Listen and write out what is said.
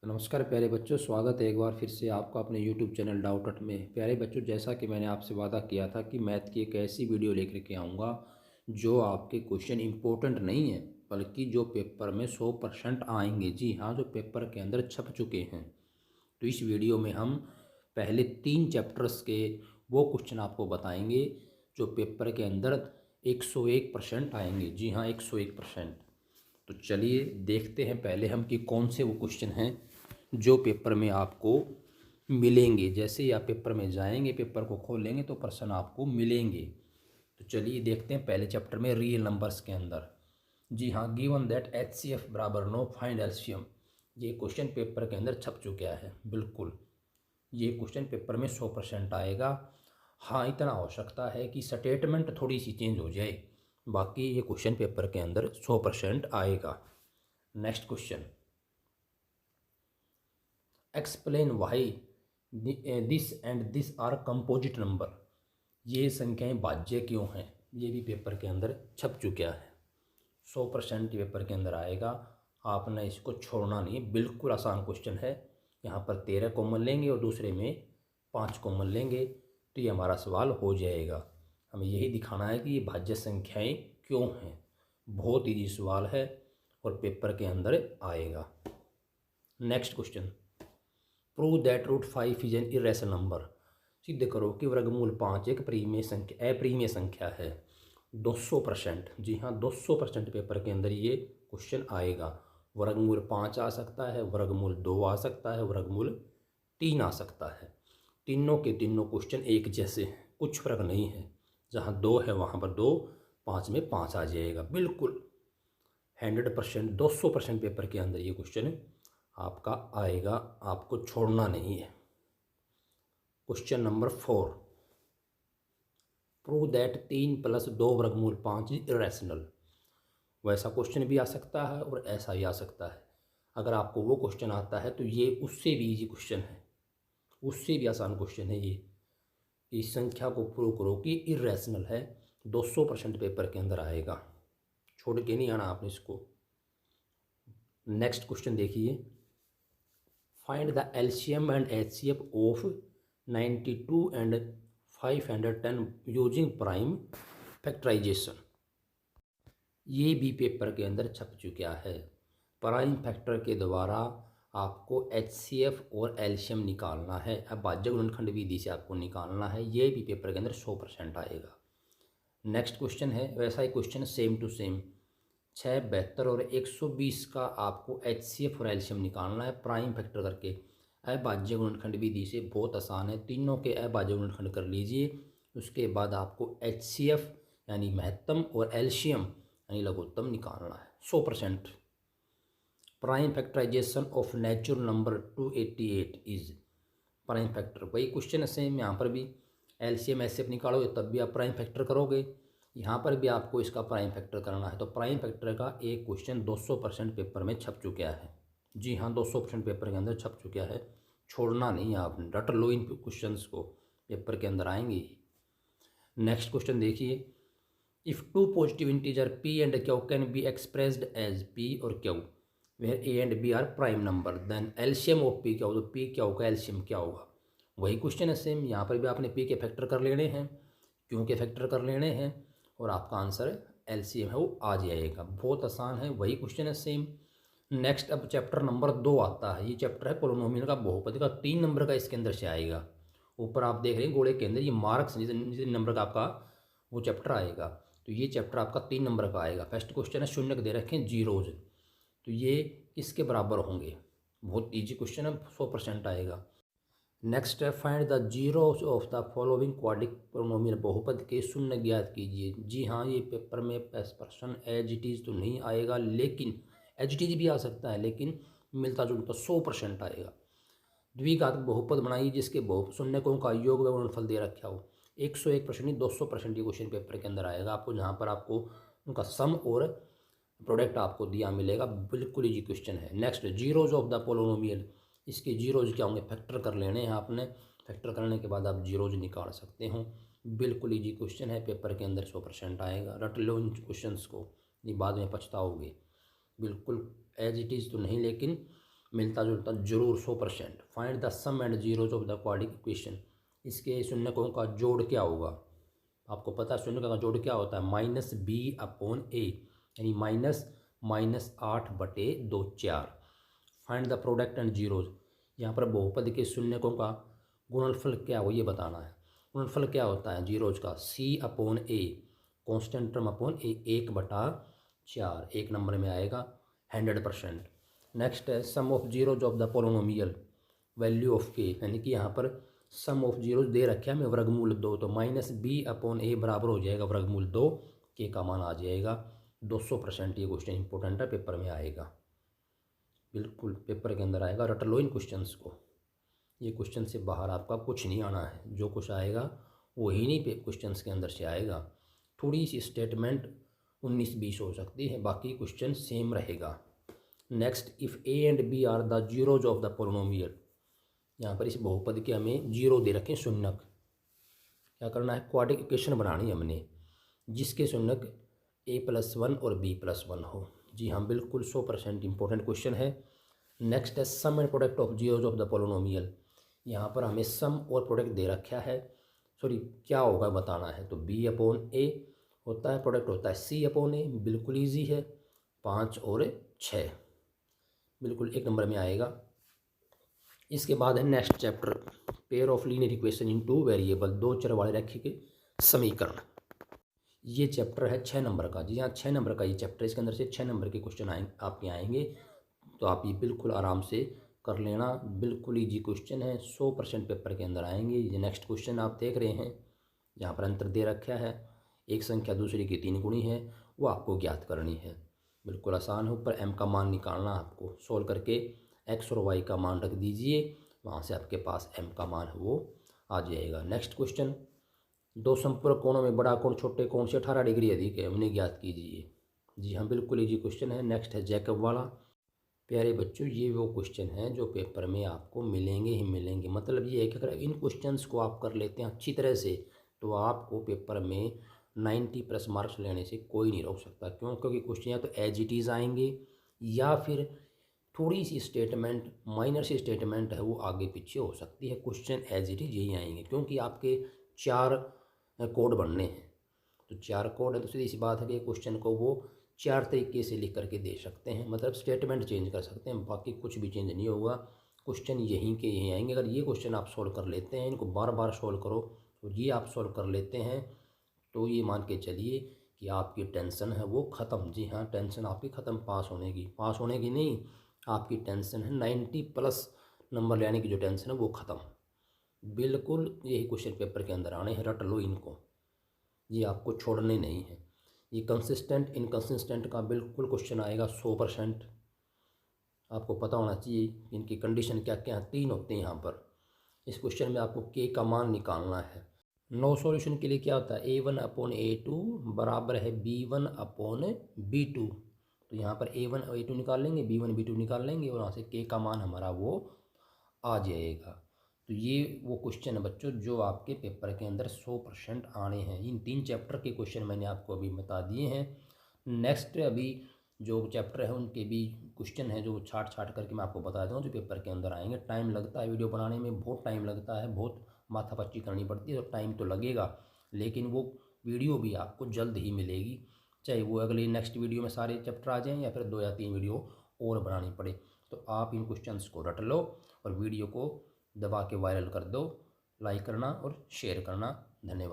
तो नमस्कार प्यारे बच्चों, स्वागत है एक बार फिर से आपका अपने YouTube चैनल डाउट अट में। प्यारे बच्चों, जैसा कि मैंने आपसे वादा किया था कि मैथ की एक ऐसी वीडियो लेकर के आऊँगा जो आपके क्वेश्चन इम्पोर्टेंट नहीं है बल्कि जो पेपर में 100% आएंगे। जी हाँ, जो पेपर के अंदर छप चुके हैं। तो इस वीडियो में हम पहले 3 चैप्टर्स के वो क्वेश्चन आपको बताएंगे जो पेपर के अंदर 101% आएंगे। जी हाँ, 101%। तो चलिए देखते हैं पहले हम कि कौन से वो क्वेश्चन हैं जो पेपर में आपको मिलेंगे। जैसे ही आप पेपर में जाएंगे, पेपर को खोलेंगे तो प्रश्न आपको मिलेंगे। तो चलिए देखते हैं पहले चैप्टर में रियल नंबर्स के अंदर। जी हाँ, गिवन दैट HCF बराबर 9 फाइंड एलसीएम। ये क्वेश्चन पेपर के अंदर छप चुका है। बिल्कुल ये क्वेश्चन पेपर में 100% आएगा। हाँ, इतना हो सकता है कि स्टेटमेंट थोड़ी सी चेंज हो जाए, बाकी ये क्वेश्चन पेपर के अंदर 100% आएगा। Next question, explain why this and this are composite number. ये संख्याएं भाज्य क्यों हैं, ये भी पेपर के अंदर छप चुका है। 100% पेपर के अंदर आएगा। आपने इसको छोड़ना नहीं, बिल्कुल आसान क्वेश्चन है। यहाँ पर 13 कॉमन लेंगे और दूसरे में 5 कॉमन लेंगे तो ये हमारा सवाल हो जाएगा। हमें यही दिखाना है कि ये भाज्य संख्याएं क्यों हैं। बहुत ईजी सवाल है और पेपर के अंदर आएगा। Next question, prove that root 5 is an irrational number. सिद्ध करो कि वर्गमूल 5 एक परिमेय संख्या अप्रिमेय संख्या है। 200%। जी हाँ, 200% पेपर के अंदर ये क्वेश्चन आएगा। वर्गमूल 5 आ सकता है, वर्गमूल 2 आ सकता है, वर्गमूल 3 आ सकता है। तीनों के तीनों क्वेश्चन एक जैसे हैं, कुछ फर्क नहीं है। जहाँ 2 है वहाँ पर 2, 5 में 5 आ जाएगा। बिल्कुल 100%, 200% पेपर के अंदर ये क्वेश्चन आपका आएगा, आपको छोड़ना नहीं है। क्वेश्चन नंबर 4, प्रूव दैट 3 + 2 वर्गमूल 5 इरेशनल। वैसा क्वेश्चन भी आ सकता है और ऐसा ही आ सकता है। अगर आपको वो क्वेश्चन आता है तो ये उससे भी इजी क्वेश्चन है, उससे भी आसान क्वेश्चन है ये। इस संख्या को प्रूव करो कि इरेशनल है। 200% पेपर के अंदर आएगा, छोड़ के नहीं आना आपने इसको। नेक्स्ट क्वेश्चन देखिए, find the LCM and HCF of 92 and 510 using prime factorisation. ये भी पेपर के अंदर छप चुका है। प्राइम फैक्टर के द्वारा आपको HCF और एलसीएम निकालना है। अब भाज्य गुणनखंड विधि से आपको निकालना है। ये भी पेपर के अंदर 100% आएगा। नेक्स्ट क्वेश्चन है वैसा ही क्वेश्चन, सेम टू सेम। 6, 72 और 120 का आपको HCF और एलसीएम निकालना है प्राइम फैक्टर करके। अभाज्य गुणनखंड विधि से बहुत आसान है। तीनों के अभाज्य गुणनखंड कर लीजिए, उसके बाद आपको HCF यानी महत्तम और एलसीएम यानी लघुत्तम निकालना है। 100%। Prime factorisation of natural number 288 is. Prime factor वही क्वेश्चन है सेम, यहाँ पर भी एलसीएम एचसीएफ निकालोगे तब भी आप प्राइम फैक्टर करोगे, यहाँ पर भी आपको इसका प्राइम फैक्टर करना है। तो प्राइम फैक्टर का एक क्वेश्चन 200% पेपर में छप चुका है। जी हाँ, 200% पेपर के अंदर छप चुका है। छोड़ना नहीं आपने, रट लो इन क्वेश्चंस को, पेपर के अंदर आएंगे ही। नेक्स्ट क्वेश्चन देखिए, if two positive integer p and q can be expressed as p और q where a and b are prime number, then LCM of p क्या हो, तो p क्या होगा, एलसीएम क्या होगा। वही क्वेश्चन है सेम, यहाँ पर भी आपने p के फैक्टर कर लेने हैं, q के फैक्टर कर लेने हैं और आपका आंसर एलसीएम है वो आ जाएगा। बहुत आसान है, वही क्वेश्चन है सेम। नेक्स्ट अब चैप्टर नंबर 2 आता है। ये चैप्टर है पोलिनोमियल का बहुपद का, 3 नंबर का इसके अंदर से आएगा। ऊपर आप देख रहे हैं गोले के अंदर ये मार्क्स जिस नंबर का आपका वो चैप्टर आएगा। तो ये चैप्टर आपका 3 नंबर का आएगा। फर्स्ट क्वेश्चन है, शून्य दे रखे हैं जीरोज, तो ये किसके बराबर होंगे। बहुत इजी क्वेश्चन है, 100% आएगा। नेक्स्ट है, find the zeros of the following quadric polynomial बहुपद के शून्य ज्ञात कीजिए। जी हाँ, ये पेपर में प्रश्न एज इट इज़ तो नहीं आएगा, लेकिन एज इट इज़ भी आ सकता है, लेकिन मिलता जुलता 100% आएगा। द्विघात बहुपद बनाइए जिसके शून्यकों का योग व गुणनफल दे रखा हो। 101% नहीं, 200% ये क्वेश्चन पेपर के अंदर आएगा आपको, जहाँ पर आपको उनका सम और प्रोडक्ट आपको दिया मिलेगा। बिल्कुल इजी क्वेश्चन है। Next, zeros of the polynomial, इसके जीरोज क्या होंगे, फैक्टर कर लेने हैं आपने। फैक्टर करने के बाद आप जीरोज निकाल सकते हो। बिल्कुल इजी क्वेश्चन है, पेपर के अंदर 100% आएगा। रट लो इन क्वेश्चन को, नहीं बाद में पछताओगे। बिल्कुल एज इट इज़ तो नहीं, लेकिन मिलता जुलता जरूर 100%। Find the sum and zeros of the quadratic equation. इसके शून्यकों का जोड़ क्या होगा? आपको पता है शून्यकों का जोड़ क्या होता है, -b/a, यानी -8/2 4। Find the product and zeros. यहाँ पर बहुपद के शून्यकों का गुणनफल क्या हो ये बताना है। गुणनफल क्या होता है जीरोज का, c/a, constant term upon a, 1/4, 1 number में आएगा 100%। नेक्स्ट है sum of zeros of the polynomial value of k, यानी कि यहाँ पर सम ऑफ जीरोज दे रखे हमें वर्गमूल 2, तो -b/a बराबर हो जाएगा वर्गमूल 2, के का मान आ जाएगा 200%। ये क्वेश्चन इंपॉर्टेंट है, पेपर में आएगा, बिल्कुल पेपर के अंदर आएगा। रट लो इन क्वेश्चंस को, ये क्वेश्चन से बाहर आपका कुछ नहीं आना है, जो कुछ आएगा वही नहीं पे क्वेश्चंस के अंदर से आएगा। थोड़ी सी स्टेटमेंट 19-20 हो सकती है, बाकी क्वेश्चन सेम रहेगा। Next, if a and b are the zeros of the polynomial. यहाँ पर इस बहुपद के हमें जीरो दे रखे शून्यक। क्या करना है, क्वाड्रेटिक इक्वेशन बनानी है हमने जिसके शून्यक a+1 और b+1 हो। जी हाँ, बिल्कुल 100% इंपॉर्टेंट क्वेश्चन है। नेक्स्ट है sum and product of zeros of the polynomial. यहाँ पर हमें सम और प्रोडक्ट दे रखा है, सॉरी क्या होगा बताना है। तो b/a होता है, प्रोडक्ट होता है c/a, बिल्कुल ईजी है, 5 और 6, बिल्कुल 1 नंबर में आएगा। इसके बाद है next chapter, pair of linear equation in 2 variable, 2 चर वाले रैखिक समीकरण। ये चैप्टर है 6 नंबर का। जी हाँ, 6 नंबर का ये चैप्टर, इसके अंदर से 6 नंबर के क्वेश्चन आपके आएंगे, तो आप ये बिल्कुल आराम से कर लेना, बिल्कुल ईजी क्वेश्चन है, 100% पेपर के अंदर आएंगे। ये नेक्स्ट क्वेश्चन आप देख रहे हैं, जहाँ पर अंतर दे रखा है, एक संख्या दूसरे की 3 गुणी है, वो आपको ज्ञात करनी है। बिल्कुल आसान है, ऊपर m का मान निकालना आपको, सोल्व करके x और y का मान रख दीजिए, वहाँ से आपके पास m का मान है वो आ जाएगा। नेक्स्ट क्वेश्चन, दो संपूरक कोणों में बड़ा कोण छोटे कोण से 18 डिग्री अधिक है, उन्हें ज्ञात कीजिए। जी हाँ, बिल्कुल ईजी क्वेश्चन है। नेक्स्ट है जैकब वाला। प्यारे बच्चों, ये वो क्वेश्चन हैं जो पेपर में आपको मिलेंगे ही मिलेंगे। मतलब ये है कि अगर इन क्वेश्चंस को आप कर लेते हैं अच्छी तरह से, तो आपको पेपर में 90+ मार्क्स लेने से कोई नहीं रोक सकता। क्यों? क्योंकि क्वेश्चन या तो एज इट इज़ आएंगे, या फिर थोड़ी सी स्टेटमेंट, माइनर सी स्टेटमेंट है वो आगे पीछे हो सकती है, क्वेश्चन एज इट इज़ यही आएंगे। क्योंकि आपके 4 कोड बनने हैं, तो 4 कोड है, तो सीधी सी बात है कि क्वेश्चन को वो 4 तरीके से लिख करके दे सकते हैं, मतलब स्टेटमेंट चेंज कर सकते हैं, बाकी कुछ भी चेंज नहीं होगा, क्वेश्चन यहीं के यहीं आएंगे। अगर ये क्वेश्चन आप सोल्व कर लेते हैं, इनको बार बार सोल्व करो, और ये आप सोल्व कर लेते हैं, तो ये मान के चलिए कि आपकी टेंशन है वो ख़त्म। जी हाँ, टेंशन आपकी ख़त्म, पास होने की नहीं, आपकी टेंशन है 90+ नंबर लेने की, जो टेंशन है वो ख़त्म। बिल्कुल यही क्वेश्चन पेपर के अंदर आने हैं, रट लो इनको, ये आपको छोड़ने नहीं है। ये कंसिस्टेंट इनकंसिस्टेंट का बिल्कुल क्वेश्चन आएगा 100%। आपको पता होना चाहिए इनकी कंडीशन क्या क्या है, 3 होते हैं यहाँ पर। इस क्वेश्चन में आपको के का मान निकालना है। नो सॉल्यूशन के लिए क्या होता है, a1/a2 बराबर है b1/b2। तो यहाँ पर a1/a2 निकाल लेंगे, b1/b2 निकाल लेंगे, और यहाँ से के का मान हमारा वो आ जाएगा। तो ये वो क्वेश्चन है बच्चों जो आपके पेपर के अंदर 100% आने हैं। इन 3 चैप्टर के क्वेश्चन मैंने आपको अभी बता दिए हैं। नेक्स्ट अभी जो चैप्टर है उनके भी क्वेश्चन है जो छाट करके मैं आपको बता दूँ, जो पेपर के अंदर आएंगे। टाइम लगता है वीडियो बनाने में, बहुत टाइम लगता है, बहुत माथापच्ची करनी पड़ती है, तो टाइम तो लगेगा, लेकिन वो वीडियो भी आपको जल्द ही मिलेगी, चाहे वो अगले नेक्स्ट वीडियो में सारे चैप्टर आ जाएँ या फिर 2 या 3 वीडियो और बनानी पड़े। तो आप इन क्वेश्चंस को रट लो और वीडियो को दबा के वायरल कर दो। लाइक करना और शेयर करना। धन्यवाद।